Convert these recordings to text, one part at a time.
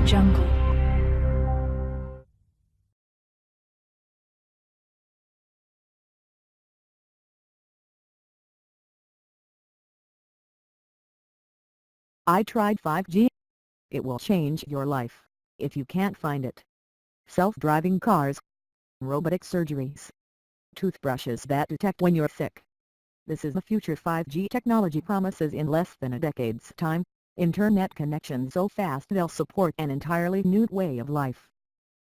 Jungle. I tried 5G. It will change your life, if you can't find it. Self-driving cars. Robotic surgeries. Toothbrushes that detect when you're sick. This is the future 5G technology promises in less than a decade's time. Internet connections so fast they'll support an entirely new way of life.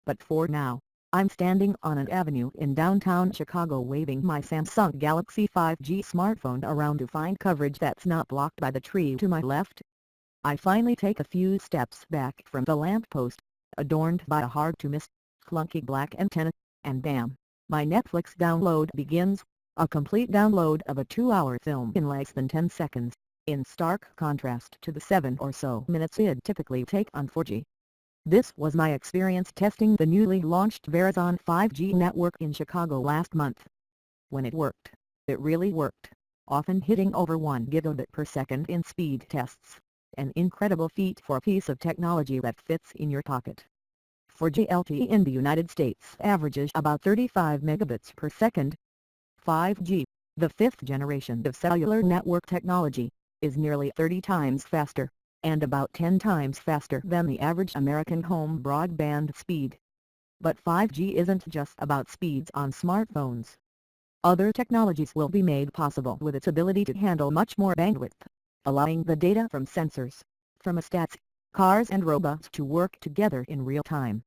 But for now, I'm standing on an avenue in downtown Chicago waving my Samsung Galaxy 5G smartphone around to find coverage that's not blocked by the tree to my left. I finally take a few steps back from the lamppost, adorned by a hard-to-miss, clunky black antenna, and bam, my Netflix download begins, a complete download of a 2-hour film in less than 10 seconds, in stark contrast to the 7 or so minutes it'd typically take on 4G. This was my experience testing the newly launched Verizon 5G network in Chicago last month. When it worked, it really worked, often hitting over 1 gigabit per second in speed tests. An incredible feat for a piece of technology that fits in your pocket. 4G LTE in the United States averages about 35 megabits per second. 5G, the fifth generation of cellular network technology, is nearly 30 times faster, and about 10 times faster than the average American home broadband speed. But 5G isn't just about speeds on smartphones. Other technologies will be made possible with its ability to handle much more bandwidth, allowing the data from sensors, thermostats, cars and robots to work together in real time.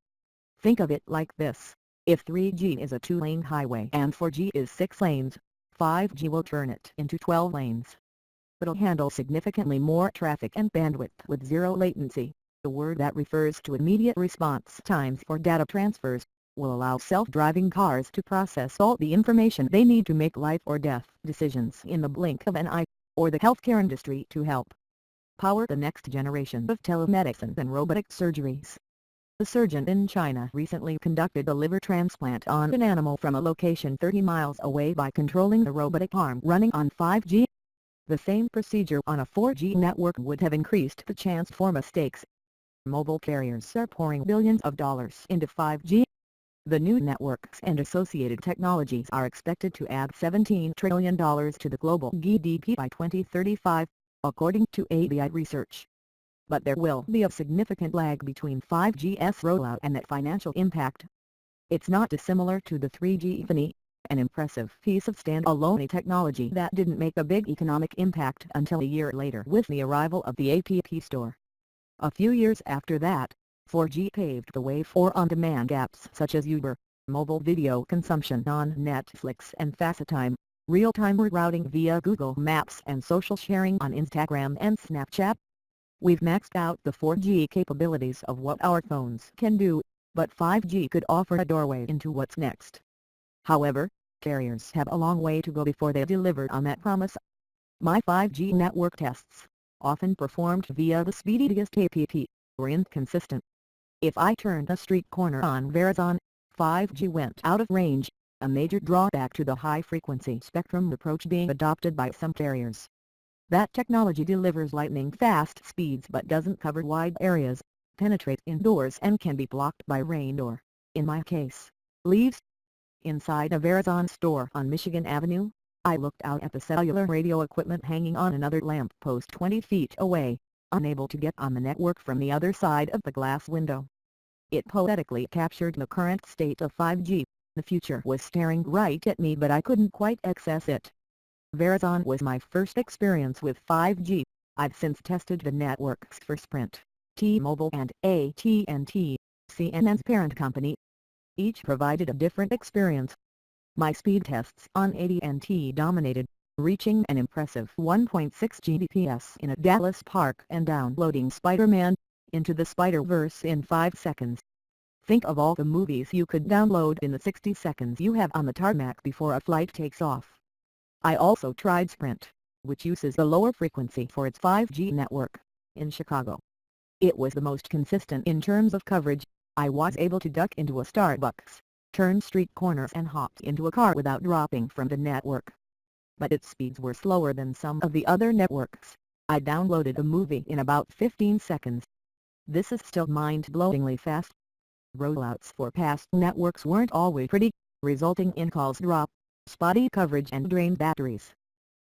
Think of it like this: if 3G is a 2-lane highway and 4G is 6 lanes, 5G will turn it into 12 lanes. It'll handle significantly more traffic and bandwidth with zero latency, the word that refers to immediate response times for data transfers, will allow self-driving cars to process all the information they need to make life or death decisions in the blink of an eye, or the healthcare industry to help power the next generation of telemedicine and robotic surgeries. A surgeon in China recently conducted a liver transplant on an animal from a location 30 miles away by controlling the robotic arm running on 5G. The same procedure on a 4G network would have increased the chance for mistakes. Mobile carriers are pouring billions of dollars into 5G. The new networks and associated technologies are expected to add $17 trillion to the global GDP by 2035, according to ABI research. But there will be a significant lag between 5G's rollout and that financial impact. It's not dissimilar to the 3G FNI, an impressive piece of standalone technology that didn't make a big economic impact until a year later with the arrival of the App Store. A few years after that, 4G paved the way for on-demand apps such as Uber, mobile video consumption on Netflix and FaceTime, real-time rerouting via Google Maps and social sharing on Instagram and Snapchat. We've maxed out the 4G capabilities of what our phones can do, but 5G could offer a doorway into what's next. However, carriers have a long way to go before they deliver on that promise. My 5G network tests, often performed via the speediest app, were inconsistent. If I turned a street corner on Verizon, 5G went out of range, a major drawback to the high-frequency spectrum approach being adopted by some carriers. That technology delivers lightning-fast speeds but doesn't cover wide areas, penetrate indoors and can be blocked by rain or, in my case, leaves. Inside a Verizon store on Michigan Avenue, I looked out at the cellular radio equipment hanging on another lamp post 20 feet away, unable to get on the network from the other side of the glass window. It poetically captured the current state of 5G. The future was staring right at me but I couldn't quite access it. Verizon was my first experience with 5G. I've since tested the networks for Sprint, T-Mobile and AT&T, CNN's parent company. Each provided a different experience. My speed tests on AT&T dominated, reaching an impressive 1.6 Gbps in a Dallas park and downloading Spider-Man into the Spider-Verse in 5 seconds. Think of all the movies you could download in the 60 seconds you have on the tarmac before a flight takes off. I also tried Sprint, which uses the lower frequency for its 5G network, in Chicago. It was the most consistent in terms of coverage. I was able to duck into a Starbucks, turn street corners and hop into a car without dropping from the network. But its speeds were slower than some of the other networks. I downloaded a movie in about 15 seconds. This is still mind-blowingly fast. Rollouts for past networks weren't always pretty, resulting in calls drop, spotty coverage and drained batteries.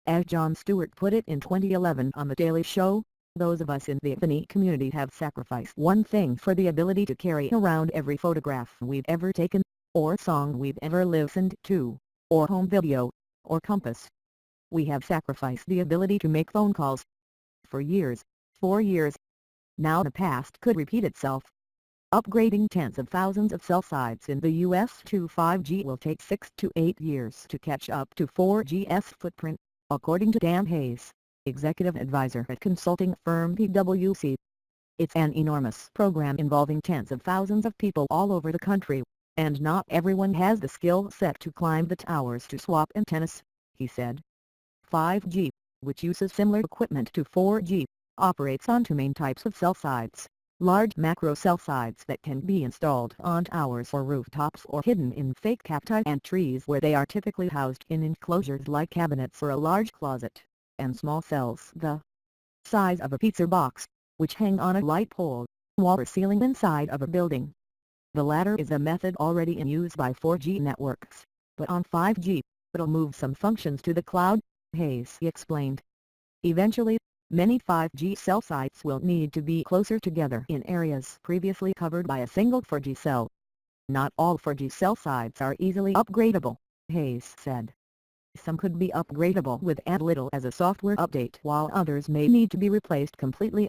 As Jon Stewart put it in 2011 on The Daily Show, those of us in the Infinity community have sacrificed one thing for the ability to carry around every photograph we've ever taken, or song we've ever listened to, or home video, or compass. We have sacrificed the ability to make phone calls. For years, 4 years. Now the past could repeat itself. Upgrading tens of thousands of cell sites in the US to 5G will take 6 to 8 years to catch up to 4G's footprint, according to Dan Hayes, executive advisor at consulting firm PwC. It's an enormous program involving tens of thousands of people all over the country, and not everyone has the skill set to climb the towers to swap antennas, he said. 5G, which uses similar equipment to 4G, operates on two main types of cell sites: large macro cell sites that can be installed on towers or rooftops or hidden in fake cacti and trees where they are typically housed in enclosures like cabinets or a large closet, and small cells the size of a pizza box, which hang on a light pole, wall or ceiling inside of a building. The latter is a method already in use by 4G networks, but on 5G, it'll move some functions to the cloud, Hayes explained. Eventually, many 5G cell sites will need to be closer together in areas previously covered by a single 4G cell. Not all 4G cell sites are easily upgradable, Hayes said. Some could be upgradable with as little as a software update, while others may need to be replaced completely.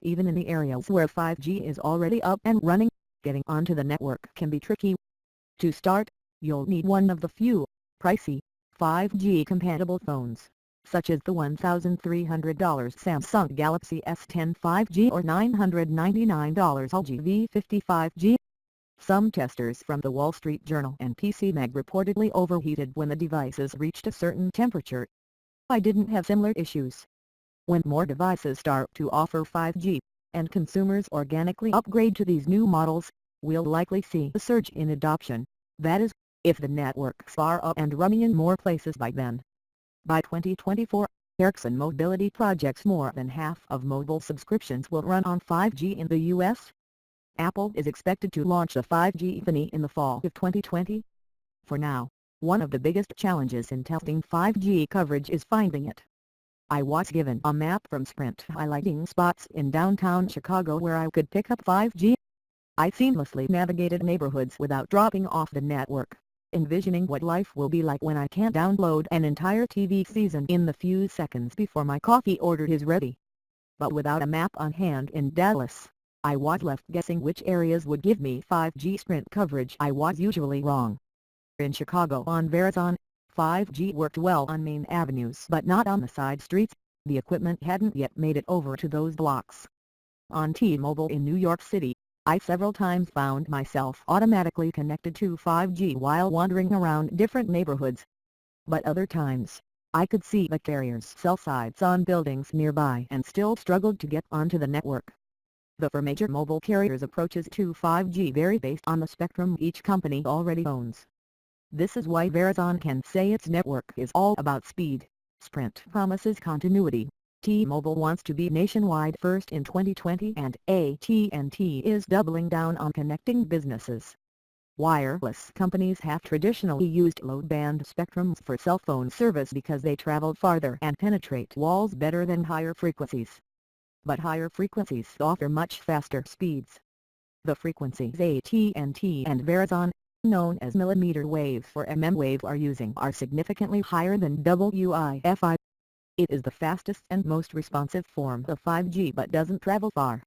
Even in the areas where 5G is already up and running, getting onto the network can be tricky. To start, you'll need one of the few, pricey, 5G-compatible phones, such as the $1,300 Samsung Galaxy S10 5G or $999 LG V50 5G. Some testers from the Wall Street Journal and PC Mag reportedly overheated when the devices reached a certain temperature. I didn't have similar issues. When more devices start to offer 5G, and consumers organically upgrade to these new models, we'll likely see a surge in adoption, that is, if the networks are up and running in more places by then. By 2024, Ericsson Mobility projects more than half of mobile subscriptions will run on 5G in the US. Apple is expected to launch a 5G Infinity in the fall of 2020. For now, one of the biggest challenges in testing 5G coverage is finding it. I was given a map from Sprint highlighting spots in downtown Chicago where I could pick up 5G. I seamlessly navigated neighborhoods without dropping off the network, envisioning what life will be like when I can't download an entire TV season in the few seconds before my coffee order is ready. But without a map on hand in Dallas, I was left guessing which areas would give me 5G Sprint coverage. I was usually wrong. In Chicago on Verizon, 5G worked well on main avenues but not on the side streets. The equipment hadn't yet made it over to those blocks. On T-Mobile in New York City, I several times found myself automatically connected to 5G while wandering around different neighborhoods. But other times, I could see the carrier's cell sites on buildings nearby and still struggled to get onto the network. The for major mobile carriers' approaches to 5G vary based on the spectrum each company already owns. This is why Verizon can say its network is all about speed. Sprint promises continuity. T-Mobile wants to be nationwide first in 2020 and AT&T is doubling down on connecting businesses. Wireless companies have traditionally used low-band spectrums for cell phone service because they travel farther and penetrate walls better than higher frequencies. But higher frequencies offer much faster speeds. The frequencies AT&T and Verizon, known as millimeter wave or mmWave, are using are significantly higher than Wi-Fi. It is the fastest and most responsive form of 5G but doesn't travel far.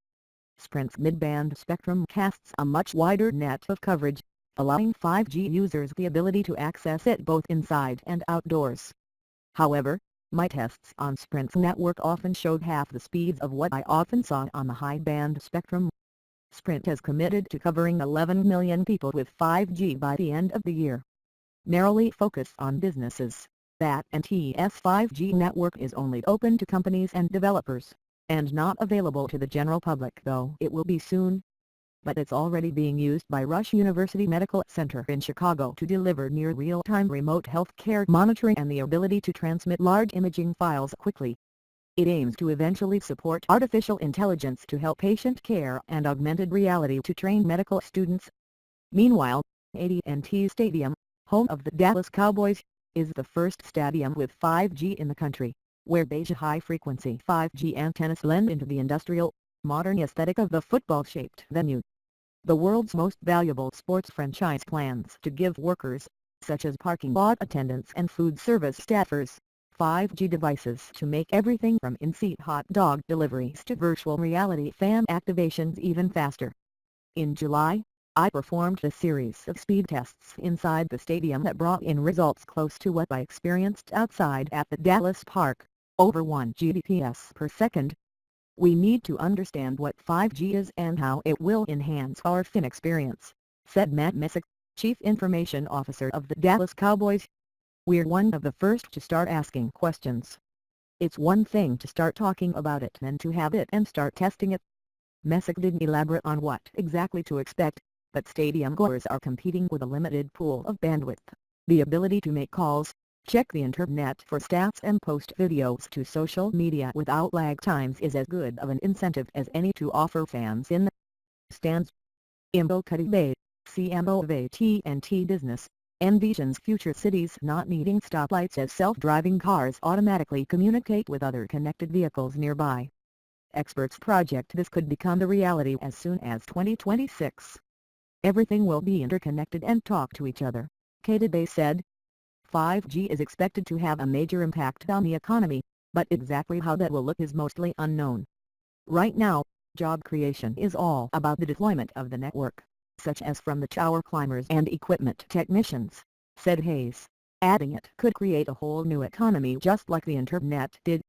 Sprint's mid-band spectrum casts a much wider net of coverage, allowing 5G users the ability to access it both inside and outdoors. However, my tests on Sprint's network often showed half the speeds of what I often saw on the high-band spectrum. Sprint has committed to covering 11 million people with 5G by the end of the year. Narrowly focused on businesses, that AT&T's 5G network is only open to companies and developers, and not available to the general public, though it will be soon. But it's already being used by Rush University Medical Center in Chicago to deliver near real-time remote health care monitoring and the ability to transmit large imaging files quickly. It aims to eventually support artificial intelligence to help patient care and augmented reality to train medical students. Meanwhile, AT&T Stadium, home of the Dallas Cowboys, is the first stadium with 5G in the country, where beige high-frequency 5G antennas blend into the industrial, modern aesthetic of the football-shaped venue. The world's most valuable sports franchise plans to give workers, such as parking lot attendants and food service staffers, 5G devices to make everything from in-seat hot dog deliveries to virtual reality fan activations even faster. In July, I performed a series of speed tests inside the stadium that brought in results close to what I experienced outside at the Dallas Park, over 1 Gbps per second. We need to understand what 5G is and how it will enhance our fan experience, said Matt Messick, Chief Information Officer of the Dallas Cowboys. We're one of the first to start asking questions. It's one thing to start talking about it and to have it and start testing it. Messick didn't elaborate on what exactly to expect, but stadium goers are competing with a limited pool of bandwidth, the ability to make calls, check the internet for stats and post videos to social media without lag times is as good of an incentive as any to offer fans in the stands. Imbo Cuddy, CMO of AT&T Business, envisions future cities not needing stoplights as self-driving cars automatically communicate with other connected vehicles nearby. Experts project this could become the reality as soon as 2026. Everything will be interconnected and talk to each other, Cuddy said. 5G is expected to have a major impact on the economy, but exactly how that will look is mostly unknown. Right now, job creation is all about the deployment of the network, such as from the tower climbers and equipment technicians, said Hayes, adding it could create a whole new economy just like the internet did.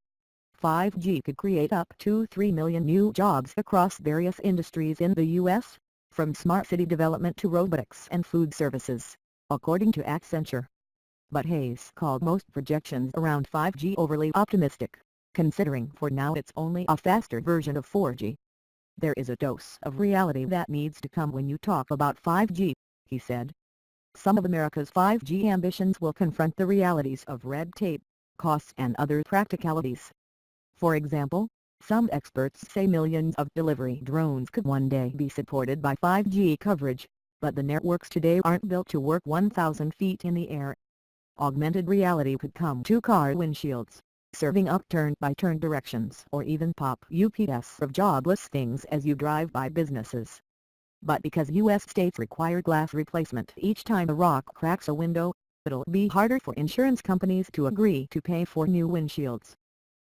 5G could create up to 3 million new jobs across various industries in the U.S., from smart city development to robotics and food services, according to Accenture. But Hayes called most projections around 5G overly optimistic, considering for now it's only a faster version of 4G. There is a dose of reality that needs to come when you talk about 5G, he said. Some of America's 5G ambitions will confront the realities of red tape, costs and other practicalities. For example, some experts say millions of delivery drones could one day be supported by 5G coverage, but the networks today aren't built to work 1,000 feet in the air. Augmented reality could come to car windshields, serving up turn-by-turn directions or even pop UPS of job listings as you drive by businesses. But because U.S. states require glass replacement each time a rock cracks a window, it'll be harder for insurance companies to agree to pay for new windshields.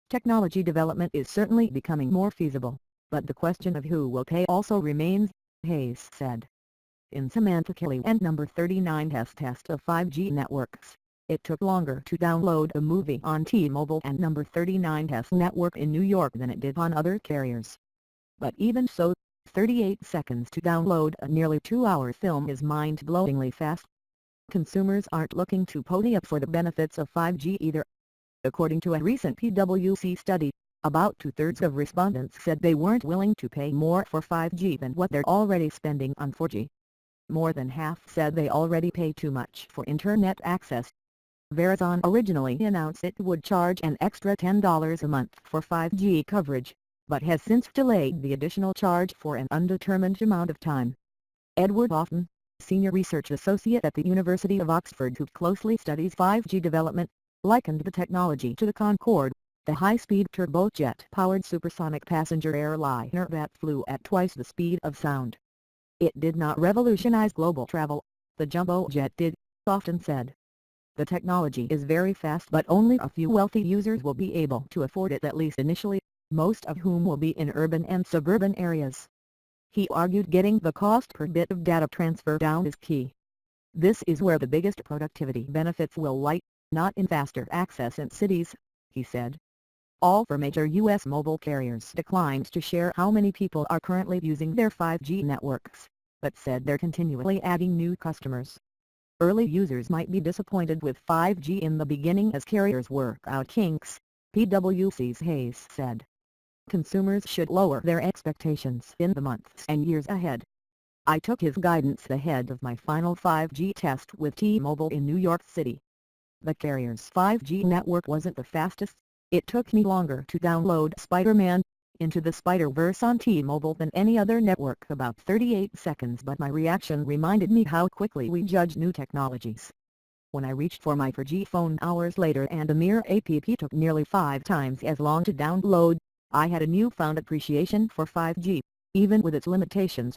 Technology development is certainly becoming more feasible, but the question of who will pay also remains, Hayes said. In Samantha Kelly and number 39's test of 5G networks, it took longer to download a movie on T-Mobile and number 39's network in New York than it did on other carriers. But even so, 38 seconds to download a nearly 2-hour film is mind-blowingly fast. Consumers aren't looking to pony up for the benefits of 5G either. According to a recent PwC study, about 2/3 of respondents said they weren't willing to pay more for 5G than what they're already spending on 4G. More than half said they already pay too much for internet access. Verizon originally announced it would charge an extra $10 a month for 5G coverage, but has since delayed the additional charge for an undetermined amount of time. Edward Hoffman, Senior Research Associate at the University of Oxford who closely studies 5G development, likened the technology to the Concorde, the high-speed turbojet-powered supersonic passenger airliner that flew at twice the speed of sound. It did not revolutionize global travel, the jumbo jet did, Hoffman said. The technology is very fast but only a few wealthy users will be able to afford it at least initially, most of whom will be in urban and suburban areas. He argued getting the cost per bit of data transfer down is key. This is where the biggest productivity benefits will lie, not in faster access in cities, he said. All four major U.S. mobile carriers declined to share how many people are currently using their 5G networks, but said they're continually adding new customers. Early users might be disappointed with 5G in the beginning as carriers work out kinks, PwC's Hayes said. Consumers should lower their expectations in the months and years ahead. I took his guidance ahead of my final 5G test with T-Mobile in New York City. The carrier's 5G network wasn't the fastest, It took me longer to download Spider-Man Into the Spider-Verse on T-Mobile than any other network, about 38 seconds, but my reaction reminded me how quickly we judge new technologies. When I reached for my 4G phone hours later and a mere app took nearly 5 times as long to download, I had a newfound appreciation for 5G, even with its limitations.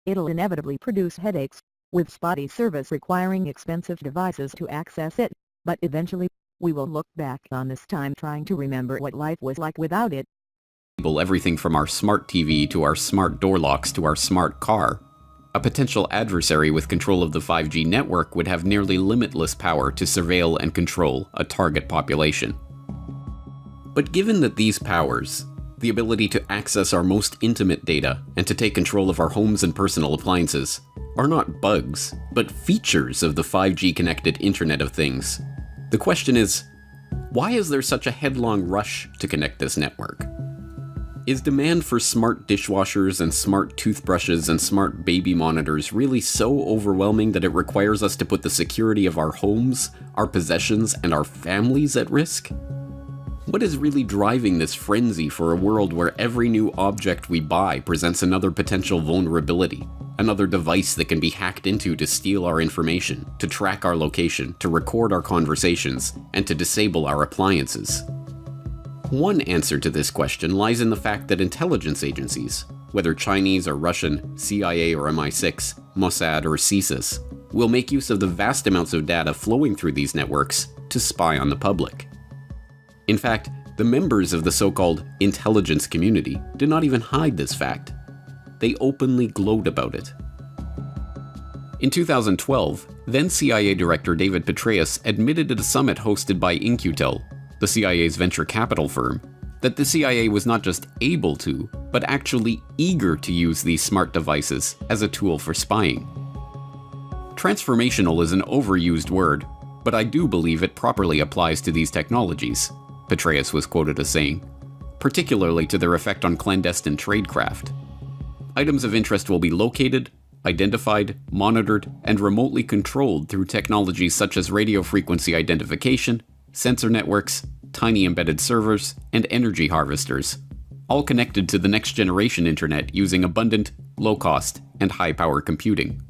It'll inevitably produce headaches, with spotty service requiring expensive devices to access it, but eventually, we will look back on this time trying to remember what life was like without it. Everything from our smart TV to our smart door locks to our smart car. A potential adversary with control of the 5G network would have nearly limitless power to surveil and control a target population. But given that these powers, the ability to access our most intimate data and to take control of our homes and personal appliances, are not bugs, but features of the 5G connected Internet of Things, the question is, why is there such a headlong rush to connect this network? Is demand for smart dishwashers and smart toothbrushes and smart baby monitors really so overwhelming that it requires us to put the security of our homes, our possessions, and our families at risk? What is really driving this frenzy for a world where every new object we buy presents another potential vulnerability, another device that can be hacked into to steal our information, to track our location, to record our conversations, and to disable our appliances? One answer to this question lies in the fact that intelligence agencies, whether Chinese or Russian, CIA or MI6, Mossad or CSIS, will make use of the vast amounts of data flowing through these networks to spy on the public. In fact, the members of the so-called intelligence community did not even hide this fact. They openly glowed about it. In 2012, then CIA Director David Petraeus admitted at a summit hosted by In-Q-Tel, the CIA's venture capital firm, that the CIA was not just able to, but actually eager to use these smart devices as a tool for spying. Transformational is an overused word, but I do believe it properly applies to these technologies, Petraeus was quoted as saying, particularly to their effect on clandestine tradecraft. Items of interest will be located, identified, monitored, and remotely controlled through technologies such as radio frequency identification, sensor networks, tiny embedded servers, and energy harvesters, all connected to the next generation internet using abundant, low-cost, and high-power computing.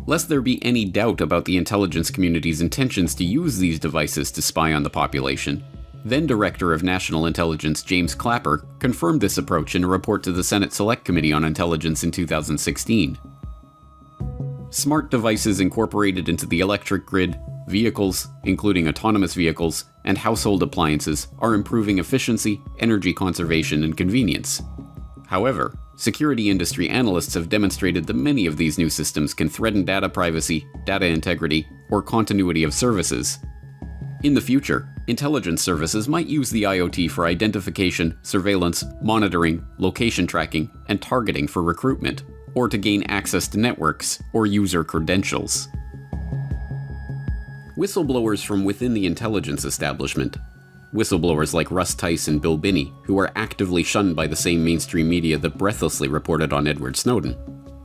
Lest there be any doubt about the intelligence community's intentions to use these devices to spy on the population, then Director of National Intelligence James Clapper confirmed this approach in a report to the Senate Select Committee on Intelligence in 2016. Smart devices incorporated into the electric grid, vehicles, including autonomous vehicles, and household appliances are improving efficiency, energy conservation, and convenience. However, security industry analysts have demonstrated that many of these new systems can threaten data privacy, data integrity, or continuity of services. In the future, intelligence services might use the IoT for identification, surveillance, monitoring, location tracking, and targeting for recruitment, or to gain access to networks or user credentials. Whistleblowers from within the intelligence establishment, whistleblowers like Russ Tice and Bill Binney, who are actively shunned by the same mainstream media that breathlessly reported on Edward Snowden,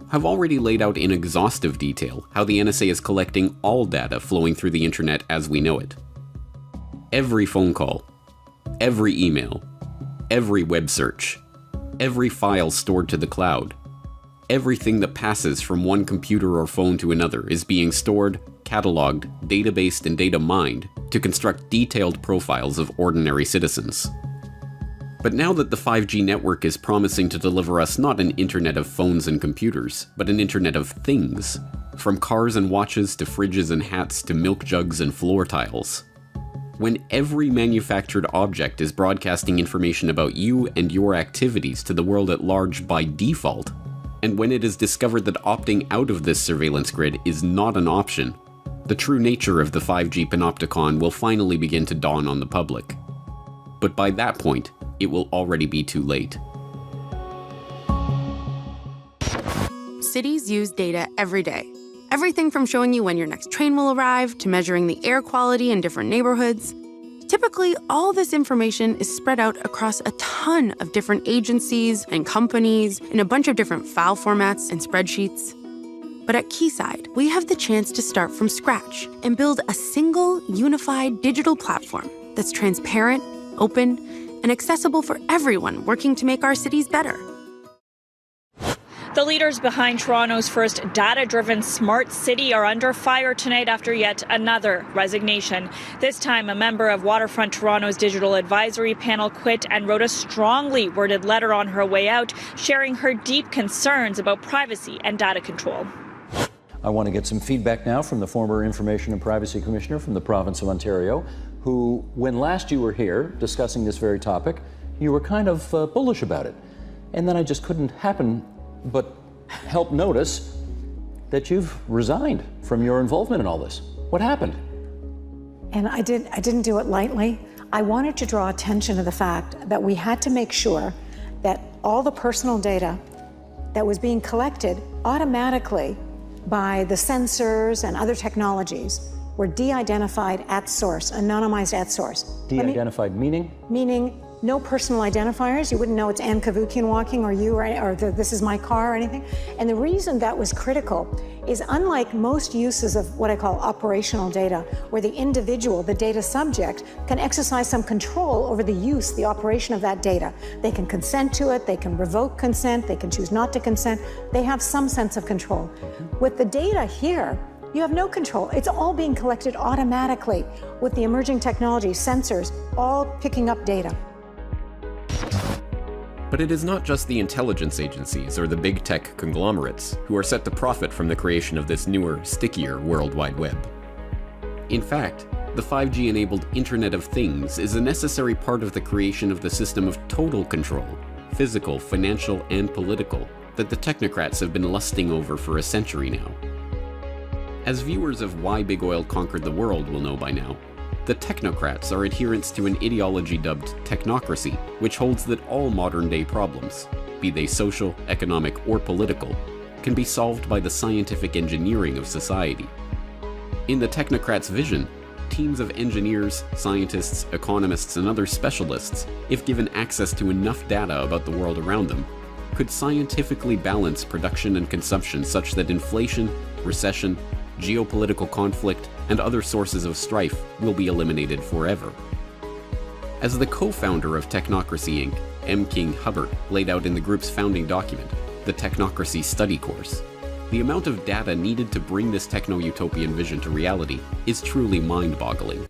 have already laid out in exhaustive detail how the NSA is collecting all data flowing through the internet as we know it. Every phone call, every email, every web search, every file stored to the cloud, everything that passes from one computer or phone to another is being stored, cataloged, databased, and data mined to construct detailed profiles of ordinary citizens. But now that the 5G network is promising to deliver us not an internet of phones and computers, but an internet of things, from cars and watches to fridges and hats to milk jugs and floor tiles, when every manufactured object is broadcasting information about you and your activities to the world at large by default, and when it is discovered that opting out of this surveillance grid is not an option, the true nature of the 5G panopticon will finally begin to dawn on the public. But by that point, it will already be too late. Cities use data every day. Everything from showing you when your next train will arrive to measuring the air quality in different neighborhoods. Typically, all this information is spread out across a ton of different agencies and companies in a bunch of different file formats and spreadsheets. But at Keysight, we have the chance to start from scratch and build a single, unified digital platform that's transparent, open, and accessible for everyone working to make our cities better. The leaders behind Toronto's first data-driven smart city are under fire tonight after yet another resignation. This time, a member of Waterfront Toronto's digital advisory panel quit and wrote a strongly worded letter on her way out, sharing her deep concerns about privacy and data control. I want to get some feedback now from the former Information and Privacy Commissioner from the province of Ontario, who, when last you were here discussing this very topic, you were kind of bullish about it. And then I just couldn't but help notice that you've resigned from your involvement in all this. What happened? And I didn't do it lightly. I wanted to draw attention to the fact that we had to make sure that all the personal data that was being collected automatically by the sensors and other technologies were de-identified at source, anonymized at source. De-identified meaning? Meaning no personal identifiers. You wouldn't know it's Ann Kavukian walking or you or this is my car or anything. And the reason that was critical is unlike most uses of what I call operational data, where the individual, the data subject, can exercise some control over the use, the operation of that data. They can consent to it, they can revoke consent, they can choose not to consent. They have some sense of control. With the data here, you have no control. It's all being collected automatically with the emerging technology, sensors, all picking up data. But it is not just the intelligence agencies or the big tech conglomerates who are set to profit from the creation of this newer, stickier World Wide Web. In fact, the 5G-enabled Internet of Things is a necessary part of the creation of the system of total control, physical, financial, and political, that the technocrats have been lusting over for a century now. As viewers of Why Big Oil Conquered the World will know by now, the technocrats are adherents to an ideology dubbed technocracy, which holds that all modern-day problems, be they social, economic, or political, can be solved by the scientific engineering of society. In the technocrats' vision, teams of engineers, scientists, economists, and other specialists, if given access to enough data about the world around them, could scientifically balance production and consumption such that inflation, recession, geopolitical conflict, and other sources of strife will be eliminated forever. As the co-founder of Technocracy Inc., M. King Hubbert laid out in the group's founding document, the Technocracy Study Course, the amount of data needed to bring this techno-utopian vision to reality is truly mind-boggling.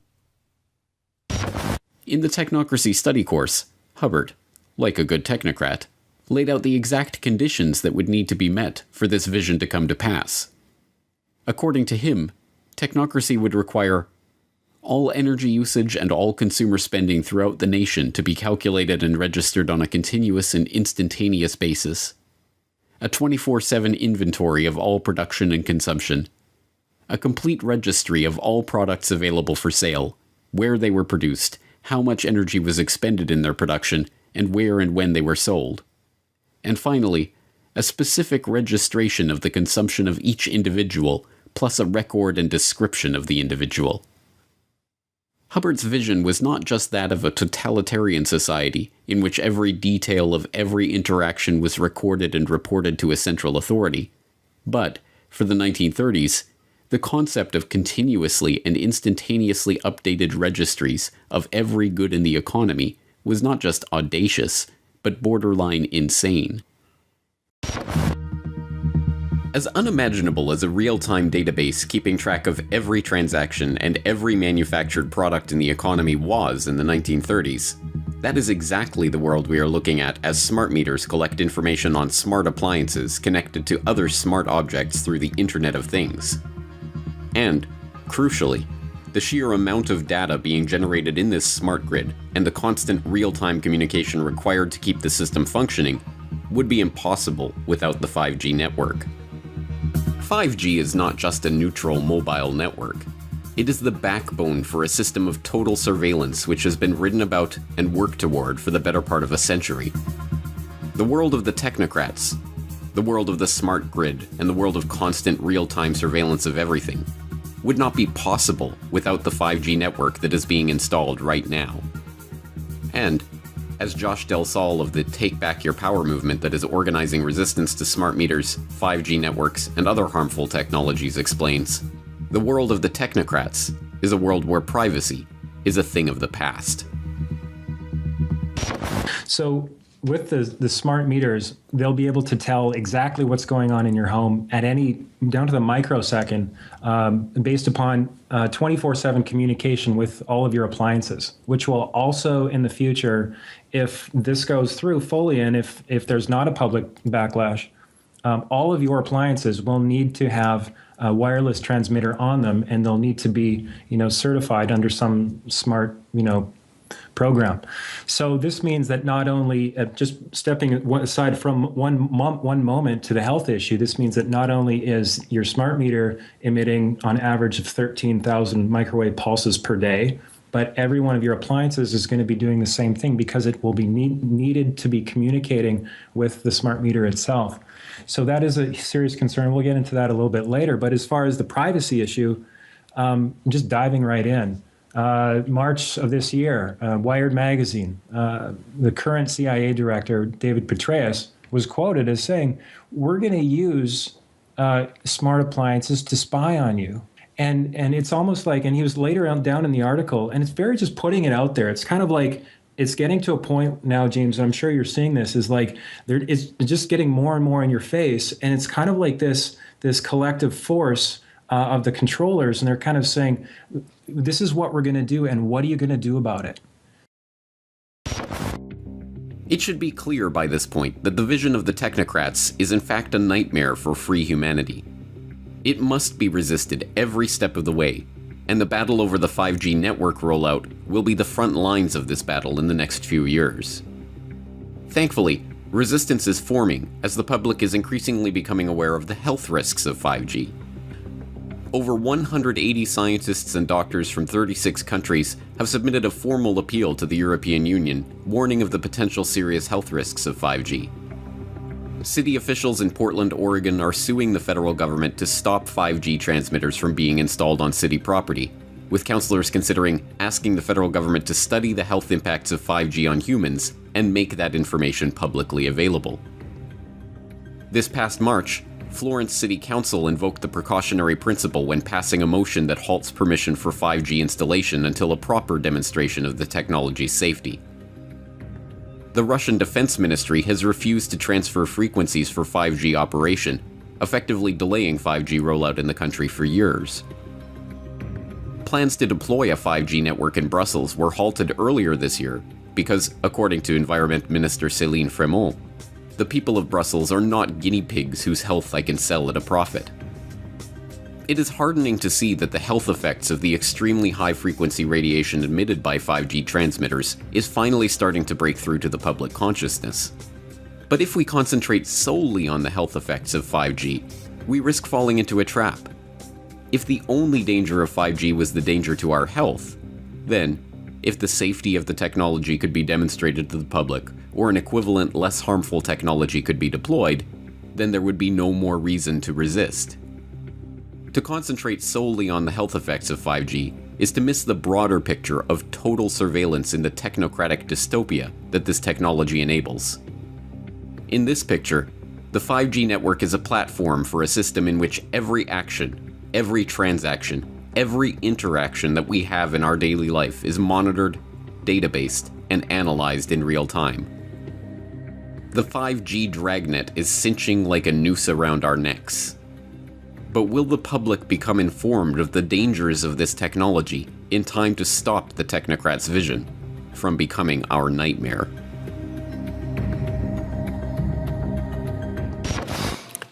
In the Technocracy Study Course, Hubbert, like a good technocrat, laid out the exact conditions that would need to be met for this vision to come to pass. According to him, technocracy would require all energy usage and all consumer spending throughout the nation to be calculated and registered on a continuous and instantaneous basis, a 24/7 inventory of all production and consumption, a complete registry of all products available for sale, where they were produced, how much energy was expended in their production, and where and when they were sold, and finally, a specific registration of the consumption of each individual, plus a record and description of the individual. Hubbert's vision was not just that of a totalitarian society in which every detail of every interaction was recorded and reported to a central authority, but, for the 1930s, the concept of continuously and instantaneously updated registries of every good in the economy was not just audacious, but borderline insane. As unimaginable as a real-time database keeping track of every transaction and every manufactured product in the economy was in the 1930s, that is exactly the world we are looking at as smart meters collect information on smart appliances connected to other smart objects through the Internet of Things. And, crucially, the sheer amount of data being generated in this smart grid and the constant real-time communication required to keep the system functioning would be impossible without the 5G network. 5G is not just a neutral mobile network. It is the backbone for a system of total surveillance which has been written about and worked toward for the better part of a century. The world of the technocrats, the world of the smart grid, and the world of constant real-time surveillance of everything would not be possible without the 5G network that is being installed right now. And, as Josh Del Sol of the Take Back Your Power movement that is organizing resistance to smart meters, 5G networks, and other harmful technologies explains, the world of the technocrats is a world where privacy is a thing of the past. So with the smart meters, they'll be able to tell exactly what's going on in your home at any, down to the microsecond, based upon 24/7 communication with all of your appliances, which will also in the future, if this goes through fully and if there's not a public backlash, all of your appliances will need to have a wireless transmitter on them, and they'll need to be, certified under some smart, program. So this means that not only, just stepping aside from one moment to the health issue, this means that not only is your smart meter emitting on average of 13,000 microwave pulses per day, but every one of your appliances is going to be doing the same thing because it will be needed to be communicating with the smart meter itself. So that is a serious concern. We'll get into that a little bit later. But as far as the privacy issue, just diving right in. March of this year, Wired magazine, the current CIA director, David Petraeus, was quoted as saying, "We're going to use smart appliances to spy on you." And it's almost like, and he was later down in the article, and it's very just putting it out there. It's kind of like, it's getting to a point now, James, and I'm sure you're seeing this, is like, it's just getting more and more in your face. And it's kind of like this collective force of the controllers, and they're kind of saying, this is what we're going to do, and what are you going to do about it? It should be clear by this point that the vision of the technocrats is in fact a nightmare for free humanity. It must be resisted every step of the way, and the battle over the 5G network rollout will be the front lines of this battle in the next few years. Thankfully, resistance is forming as the public is increasingly becoming aware of the health risks of 5G. Over 180 scientists and doctors from 36 countries have submitted a formal appeal to the European Union, warning of the potential serious health risks of 5G. City officials in Portland, Oregon are suing the federal government to stop 5G transmitters from being installed on city property, with councilors considering asking the federal government to study the health impacts of 5G on humans and make that information publicly available. This past March, Florence City Council invoked the precautionary principle when passing a motion that halts permission for 5G installation until a proper demonstration of the technology's safety. The Russian Defense Ministry has refused to transfer frequencies for 5G operation, effectively delaying 5G rollout in the country for years. Plans to deploy a 5G network in Brussels were halted earlier this year because, according to Environment Minister Céline Frémont, the people of Brussels are not guinea pigs whose health I can sell at a profit. It is heartening to see that the health effects of the extremely high-frequency radiation emitted by 5G transmitters is finally starting to break through to the public consciousness. But if we concentrate solely on the health effects of 5G, we risk falling into a trap. If the only danger of 5G was the danger to our health, then, if the safety of the technology could be demonstrated to the public, or an equivalent less harmful technology could be deployed, then there would be no more reason to resist. To concentrate solely on the health effects of 5G is to miss the broader picture of total surveillance in the technocratic dystopia that this technology enables. In this picture, the 5G network is a platform for a system in which every action, every transaction, every interaction that we have in our daily life is monitored, databased, and analyzed in real time. The 5G dragnet is cinching like a noose around our necks. But will the public become informed of the dangers of this technology in time to stop the technocrats' vision from becoming our nightmare?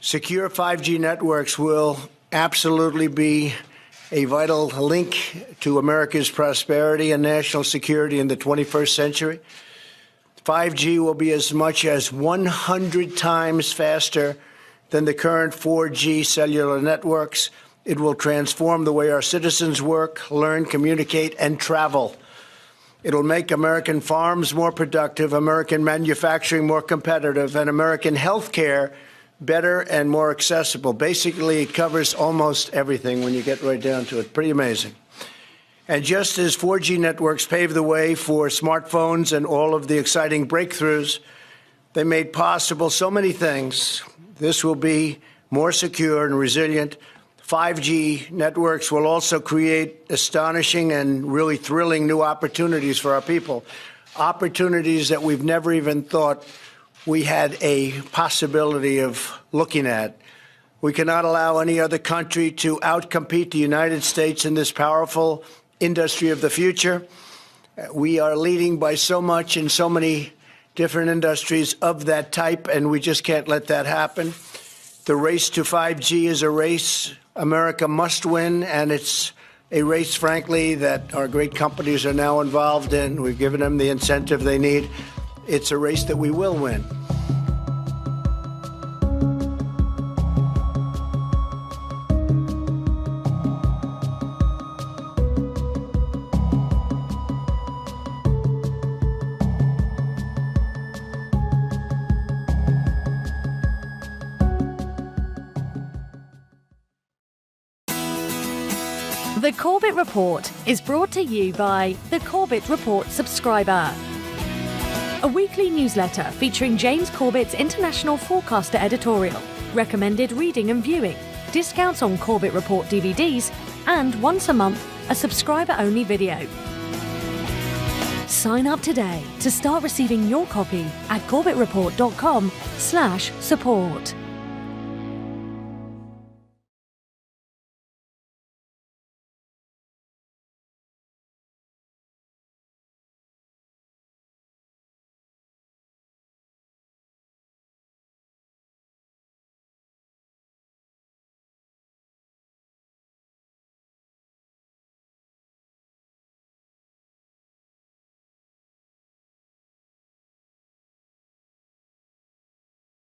Secure 5G networks will absolutely be a vital link to America's prosperity and national security in the 21st century. 5G will be as much as 100 times faster than the current 4G cellular networks. It will transform the way our citizens work, learn, communicate, and travel. It will make American farms more productive, American manufacturing more competitive, and American healthcare better and more accessible. Basically, it covers almost everything when you get right down to it. Pretty amazing. And just as 4G networks paved the way for smartphones and all of the exciting breakthroughs, they made possible so many things. This will be more secure and resilient. 5G networks will also create astonishing and really thrilling new opportunities for our people, opportunities that we've never even thought we had a possibility of looking at. We cannot allow any other country to outcompete the United States in this powerful industry of the future. We are leading by so much in so many different industries of that type, and we just can't let that happen. The race to 5G is a race America must win, and it's a race, frankly, that our great companies are now involved in. We've given them the incentive they need. It's a race that we will win. The Corbett Report is brought to you by the Corbett Report subscriber, a weekly newsletter featuring James Corbett's international forecaster editorial, recommended reading and viewing, discounts on Corbett Report DVDs, and once a month, a subscriber-only video. Sign up today to start receiving your copy at corbettreport.com/support.